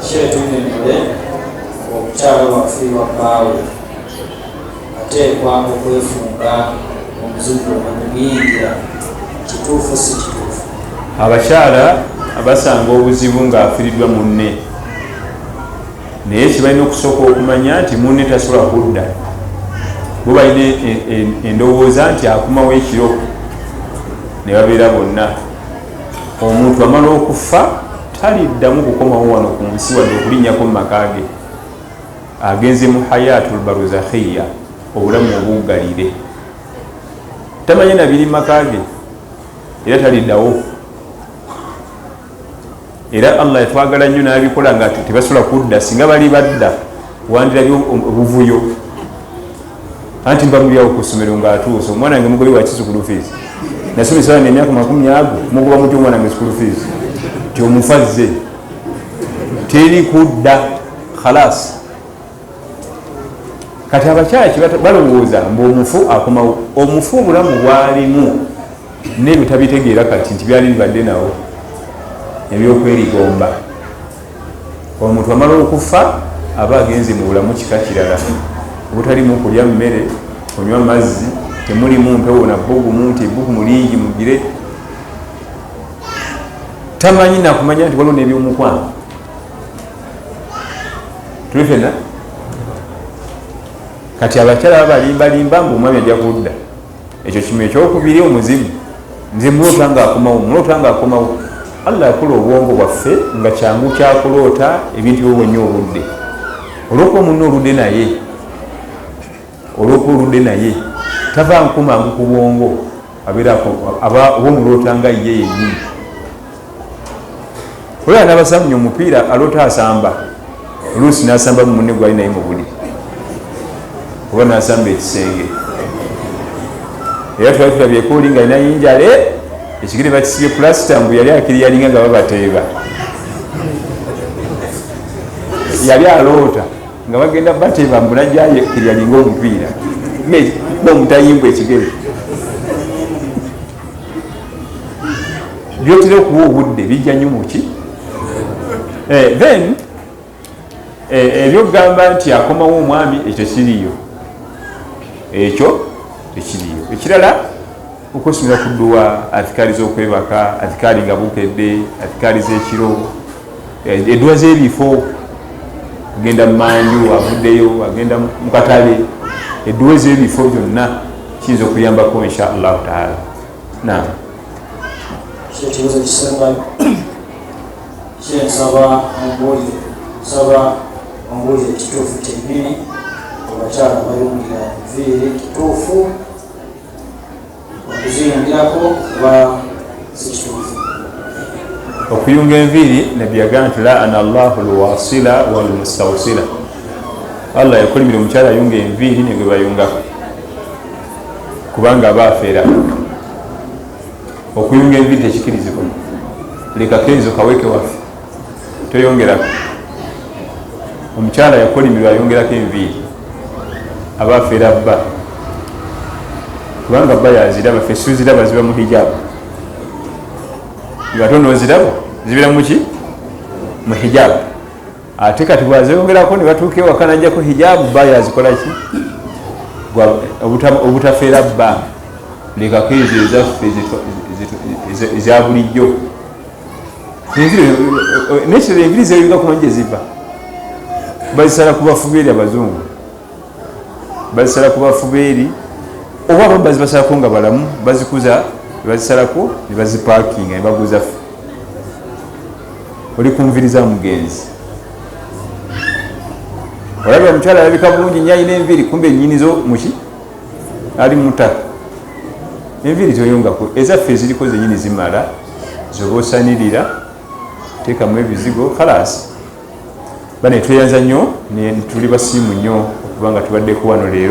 Shehe tunyonnyole omukyala wafiirwa bbaawe ateekwa okwefunga omuzigo omuyingira, kituufu si kituufu? Abakyala abasanga obuzibu ng'afiiriddwa munne, naye kibalina okusooka okumanya nti munne tasobola kudda, bo balina endowooza nti akumawo ekiro ne babeera bonna. Omuntu amala okufa taliddamu kukomawo wano ku nsi wadde okulinnyako mu maka ge, agenze mu hayatul baruzakhiya, obulamu obuggalire, tamanye na biri maka ge era taliddawo. Era Allah yatwagala nnyo n'abikola nga tebasobola kudda. Singa bali badda wandirabye obuvuyo, anti mbamulyawo ku ssomero ng'atuuse omwana wange mugobe wa kisukulu fees, nasomesa n'emyaka 40 mugoba mutya omwana wange sikulu fees, ti omufazze teri kudda khalas. Kati abakyala balowooza mbu omufu akomawo. Omufu obulamu bwalimu n'ebyo tabitegeera kati nti byali bibadde nawo ebyokwerigonba. Omuntu amala okufa aba agenze mu bulamu kika kirala, obutalimu kulya mmere, kunywa mazzi, temulimu mpewo na bbugumu nti ebbugumu lingi mugire, tamanyi nakumanya nti waliwo n'ebyomukwano. Tuli fena kati abakyala babalimbalimba mbu omwami ajja kudda. Ekyo kimu ekyokubiri omuzimu, nze mulota ng'akomawo, mulota ng'akomawo. Allah yakola obwongo bwaffe nga kyangu kyakuloota ebintu byowenya obudde. Olwokuba munno oludde naye, olwokuba oludde naye tava nkumangu ku bwongo, aba omulota nga ye yennyini. Olwala n'abasamunya omupiira alota asamba, oluusi n'asamba mu munne gwali naye mu buli, oba n'asamba ekisenge. Era twali tulabyeko oli nga alina yinjale, ekigere bakisibye pulasita mbu yali akiriyalinga nga babateeba. Yali aloota nga bagenda bateeba mbu najjayo kiryalinga omupiira omutayimbwa ekigere. Byotera okuwa obudde bijja nnyo muki. Then ebyokugamba nti akomawo omwami, ekyo kiriyo, ekyo ekiriyo. Ekirala okwesumira ku dduwa, adhikaari z'okwebaka, adhikaari nga bukedde, adhikaari z'ekiro, edduwa z'ebifo, agenda mu manju avuddeyo, agenda mu katale, edduwa ez'ebifo byonna kiyinza okuyambako insha allahu taala. Naam. Ekibuuzo kisemba kyensaba ombuulire ekituufu kyennyini abakyala bayungira enviiri, kituufu okuziyungirako oba si kituufu? Okuyunga enviiri nabbi yagamba nti laana allahu alwasila walmustawsila. Allah yakolimira omukyala ayunga enviiri ne gwe bayungako kubanga aba afeera. Okuyunga enviiri tekikirizibwa, leka kenzo kaweke waffe toyongerako. Omukyala yakolimirwa ayongerako enviiri aba afeera bba, kubanga bba yaziraba, ffe siziraba ziba mu hijabu. Ate nooziraba zibeera muki? Mu hijabu. Ate kati bwazeyongerako ne batuuka ewaka najjako hijabu, bba yazikola ki? Obutafeera bba, lekako ezo ezaffe eza bulijjo. Nekirala enviri zeyinga kumanyi gye ziva. Bazisala ku bafubeeri abazungu, bazisala ku bafubeeri, oba abo bazibasalako nga balamu, bazikuza bazisalako ne bazipaakinga ne baguza ffe. Oli kunviriza mugenzi, olabye omukyala alabika bulungi nnyo alina enviiri, kumbe ennyinizo muki ali mutaka. Enviiri toyongako, ezaffe eziriko zennyini zimala, zoba osanirira, teekamu ebizigo khalas. Bane tweyanza nnyo, tuli basiimu nnyo okubanga tubaddeko wano leero.